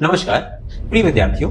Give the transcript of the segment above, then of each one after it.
नमस्कार प्रिय विद्यार्थियों।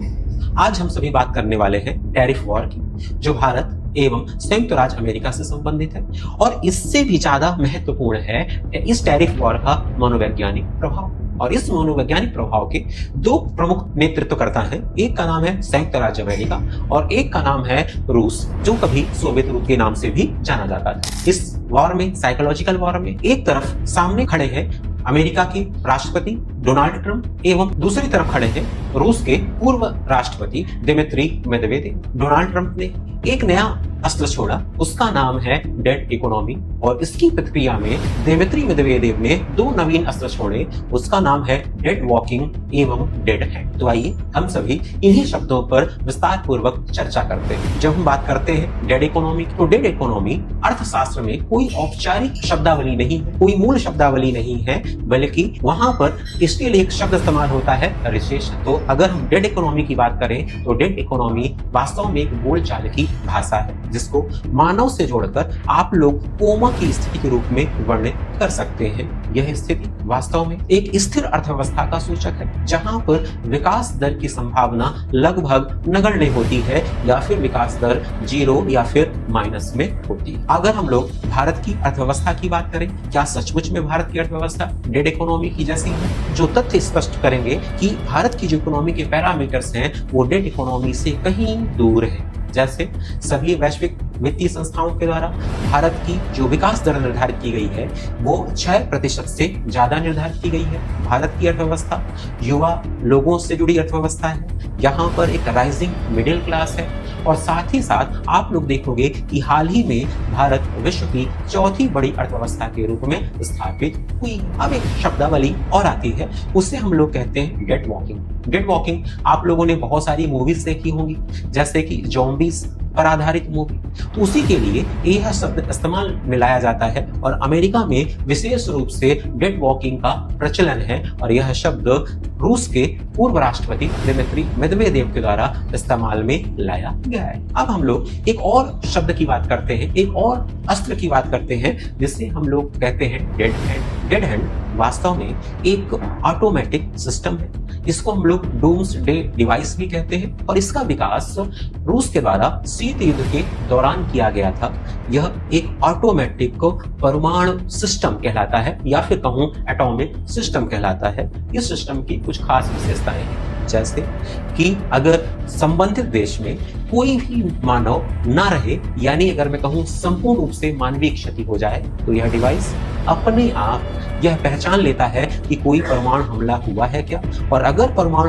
आज हम सभी बात करने वाले हैं टैरिफ वॉर की, जो भारत एवं संयुक्त राज्य अमेरिका से संबंधित है और इससे भी ज्यादा महत्वपूर्ण है इस टैरिफ वॉर का मनोवैज्ञानिक प्रभाव। और इस मनोवैज्ञानिक प्रभाव के दो प्रमुख नेतृत्वकर्ता हैं। एक का नाम है संयुक्त राज्य अमेरिका और एक का नाम है रूस, जो कभी सोवियत रूस के नाम से भी जाना जाता था। इस वॉर में, साइकोलॉजिकल वॉर में, एक तरफ सामने खड़े हैं अमेरिका के राष्ट्रपति डोनाल्ड ट्रंप एवं दूसरी तरफ खड़े हैं रूस के पूर्व राष्ट्रपति दिमित्री मेदवेदेव। डोनाल्ड ट्रंप ने एक नया अस्त्र छोड़ा, उसका नाम है डेड इकोनॉमी, और इसकी प्रतिक्रिया में दिमित्री मेदवेदेव ने दो नवीन अस्त्र छोड़े, उसका नाम है डेड वॉकिंग एवं डेड हैंड। तो आइए हम सभी इन्हीं शब्दों पर विस्तार पूर्वक चर्चा करते हैं। जब हम बात करते हैं डेड इकोनॉमी, तो डेड इकोनॉमी अर्थशास्त्र में कोई औपचारिक शब्दावली नहीं है, कोई मूल शब्दावली नहीं है, बल्कि वहां पर इसके लिए एक शब्द इस्तेमाल होता है रिसेशन। तो अगर हम डेड इकोनॉमी की बात करें तो डेड इकोनॉमी वास्तव में एक बोलचाल की भाषा है, जिसको मानव से जोड़कर आप लोग कोमा की स्थिति के रूप में वर्णित कर सकते हैं। यह स्थिति वास्तव में एक स्थिर अर्थव्यवस्था का सूचक है, जहां पर विकास दर की संभावना लगभग नगण्य होती है या फिर विकास दर 0 या फिर माइनस में होती है। अगर हम लोग भारत की अर्थव्यवस्था की बात करें, क्या सचमुच में भारत की अर्थव्यवस्था डेड इकोनॉमी की जैसी है? जो तथ्य स्पष्ट करेंगे कि भारत की जो इकोनॉमी के पैरामीटर्स हैं वो डेड इकोनॉमी से कहीं दूर है। जैसे सभी वैश्विक वित्तीय संस्थाओं के द्वारा भारत की जो विकास दर निर्धारित की गई है वो 6% से ज्यादा निर्धारित की गई है। भारत की अर्थव्यवस्था युवा लोगों से जुड़ी अर्थव्यवस्था है, यहाँ पर एक राइजिंग मिडिल क्लास है, और साथ ही साथ आप लोग देखोगे कि हाल ही में भारत विश्व की चौथी बड़ी अर्थव्यवस्था के रूप में स्थापित हुई। अब एक शब्दावली और आती है, उसे हम लोग कहते हैं डेड वॉकिंग। डेड वॉकिंग आप लोगों ने बहुत सारी मूवीज देखी होंगी, जैसे कि ज़ॉम्बीज पर आधारित मूवी, तो उसी के लिए यह शब्द इस्तेमाल में लाया जाता है और अमेरिका में विशेष रूप से डेड वॉकिंग का प्रचलन है, और यह शब्द रूस के पूर्व राष्ट्रपति दिमित्री मेदवेदेव के द्वारा इस्तेमाल में लाया गया है। अब हम लोग एक और शब्द की बात करते हैं, एक और अस्त्र की बात करते हैं, जिसे हम लोग कहते हैं डेड हैंड। डेड हैंड वास्तव में एक ऑटोमेटिक सिस्टम है, इसको हम लोग डूम्सडे डिवाइस भी कहते हैं, और इसका विकास रूस के द्वारा शीत युद्ध के दौरान किया गया था। यह एक ऑटोमेटिक परमाणु सिस्टम कहलाता है, या फिर कहूं एटॉमिक सिस्टम कहलाता है। इस सिस्टम की कुछ खास विशेषताएं हैं, जैसे कि अगर संबंधित देश में कोई भी मानव ना रहे, यानी अगर मैं कहूं संपूर्ण रूप से मानवीय क्षति हो जाए, तो यह डिवाइस अपने आप यह पहचान लेता है कि कोई परमाणु हमला हुआ है क्या, और अगर परमाणु